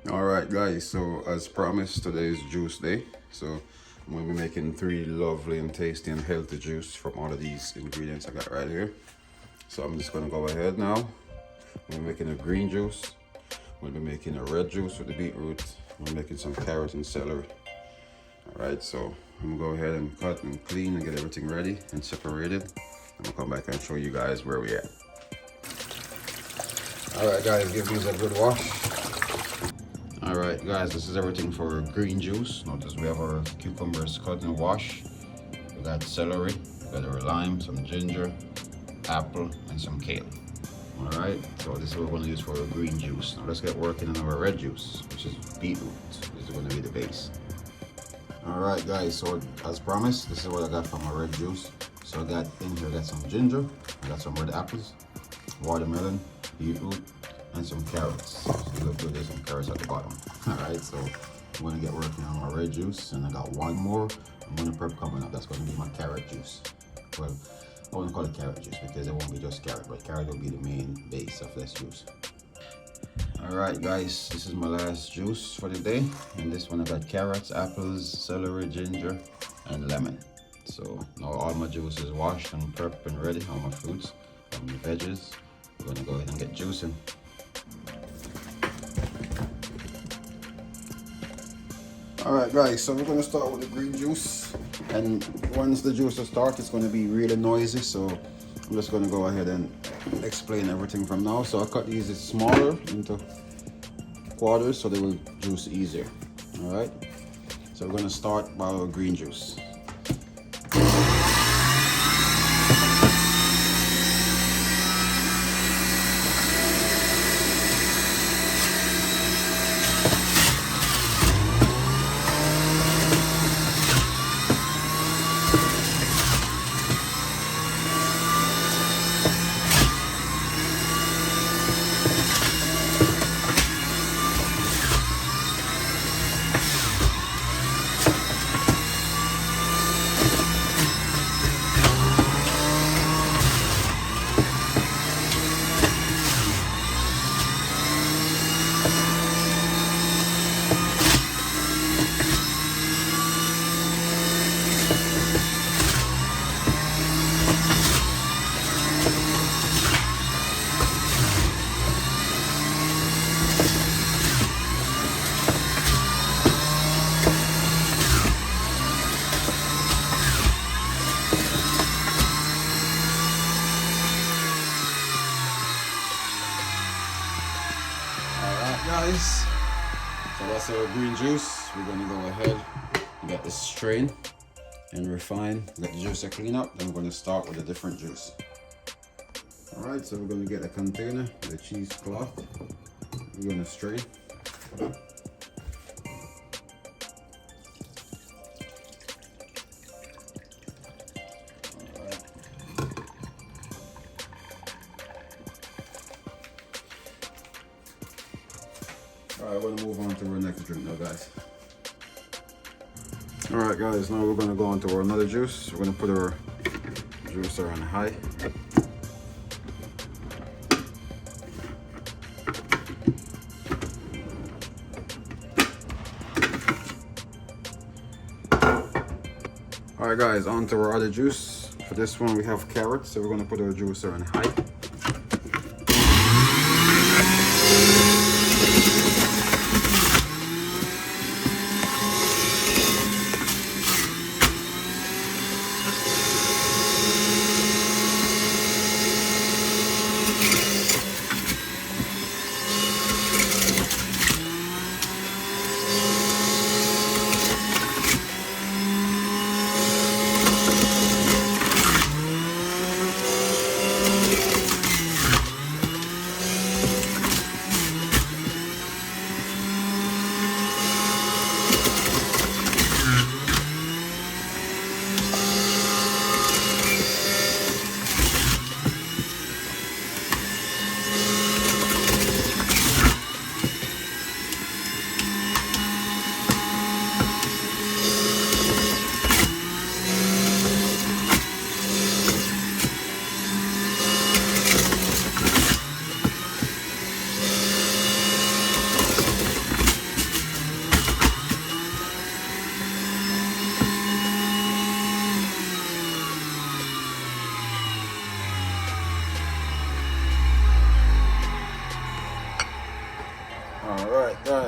Alright guys, so as promised, today is juice day. So I'm going to be making 3 lovely and tasty and healthy juice from all of these ingredients I got right here. So I'm just going to go ahead now. We're making a green juice. We'll be making a red juice with the beetroot. We're making some carrots and celery. Alright, so I'm going to go ahead and cut and clean and get everything ready and separated. And we'll come back and show you guys where we at. Alright guys, give these a good wash. Alright guys, this is everything for green juice. Notice we have our cucumbers cut and washed. We got celery, we got our lime, some ginger, apple, and some kale. Alright, so this is what we're going to use for our green juice. Now let's get working on our red juice, which is beetroot. This is going to be the base. Alright guys, so as promised, this is what I got from my red juice. So I got in here, I got some ginger, I got some red apples, watermelon, beetroot, and some carrots. So look good, there's some carrots at the bottom. Alright, so I'm gonna get working on my red juice, and I got one more. I'm gonna prep coming up. That's gonna be my carrot juice. Well, I wouldn't call it carrot juice because it won't be just carrot, but carrot will be the main base of this juice. Alright guys, this is my last juice for the day. And this one I got carrots, apples, celery, ginger, and lemon. So now all my juice is washed and prepped and ready, all my fruits and my veggies. We're gonna go ahead and get juicing. Alright guys, so we're going to start with the green juice, and once the juice starts it's going to be really noisy, so I'm just going to go ahead and explain everything from now. So I cut these smaller into quarters so they will juice easier. Alright, so we're going to start by our green juice. Guys, so that's our green juice. We're going to go ahead and get this strain and refine, let the juice clean up. Then we're going to start with a different juice. Alright, so we're going to get a container with a cheesecloth. We're going to strain. Alright, we're going to move on to our next drink now guys. Alright guys, now we're going to go on to our another juice. We're going to put our juicer on high. Alright guys, on to our other juice. For this one we have carrots, so we're going to put our juicer on high.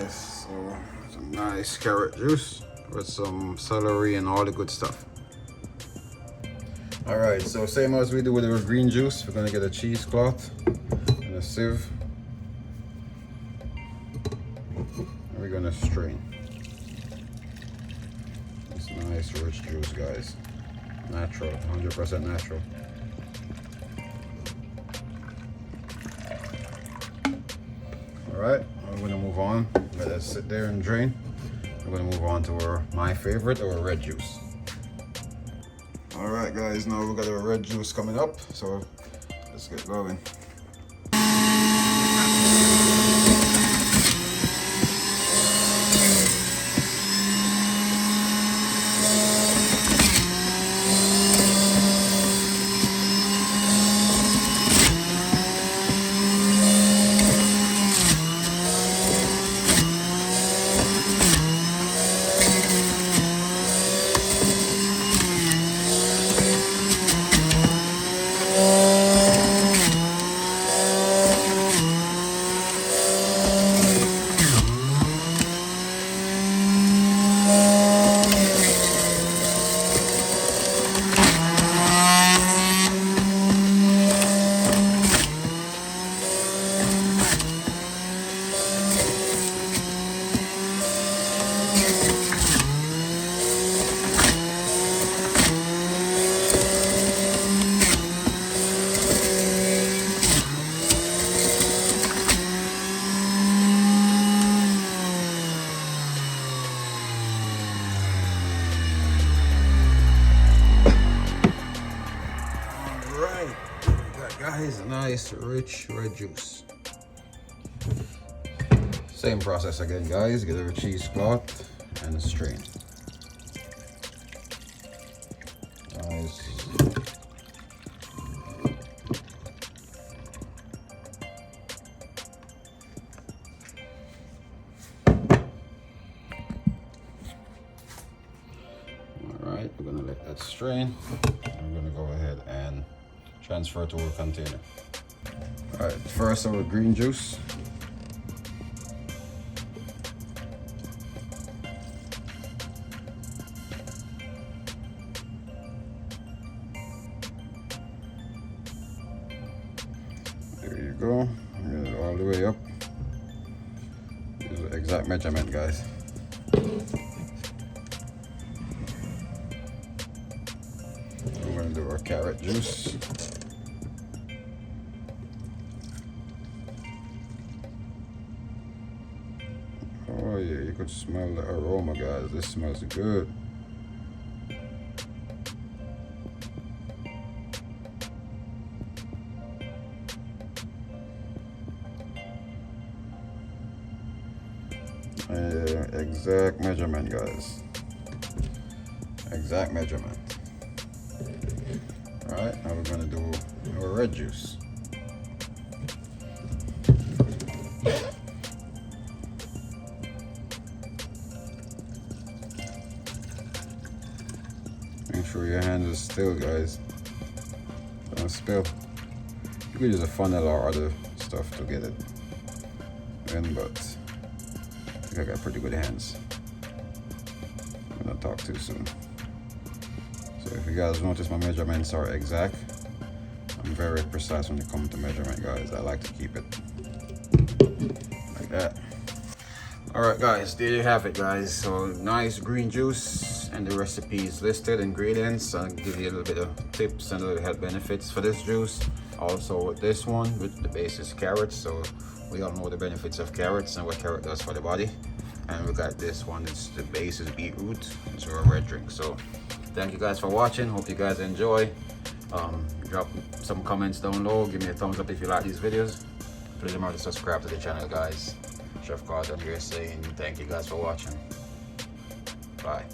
guys, so some nice carrot juice with some celery and all the good stuff. All right, so same as we do with our green juice, we're gonna get a cheesecloth and a sieve. And we're gonna strain. It's nice rich juice, guys. Natural, 100% natural. All right, I'm gonna move on. Let it sit there and drain. I'm gonna move on to my favorite, our red juice. All right, guys, now we got our red juice coming up, so let's get going. Guys, nice rich red juice. Same process again, guys. Get our cheesecloth and strain. Nice. All right, we're gonna let that strain. We're gonna go ahead and transfer to our container. All right, first our green juice. There you go. Get it all the way up. This is the exact measurement, guys. We're gonna do our carrot juice. Oh yeah, you could smell the aroma, guys. This smells good. Exact measurement, guys. Exact measurement. All right, now we're gonna do our red juice. Make sure your hand is still, guys. Don't spill. You could use a funnel or other stuff to get it in, but I think I got pretty good hands. I'm not talk too soon. So if you guys notice, my measurements are exact. I'm very precise when it comes to measurement, guys. I like to keep it like that. All right, guys, there you have it, guys. So nice green juice, and the recipe is listed, ingredients. I'll give you a little bit of tips and a little health benefits for this juice. Also with this one, with the base is carrots, so we all know the benefits of carrots and what carrot does for the body. And we got this one, it's the base is beetroot. It's a red drink. So thank you guys for watching. Hope you guys enjoy. Drop some comments down below. Give me a thumbs up if you like these videos. Please remember to subscribe to the channel, guys. Chef Carlton here saying thank you guys for watching. Bye.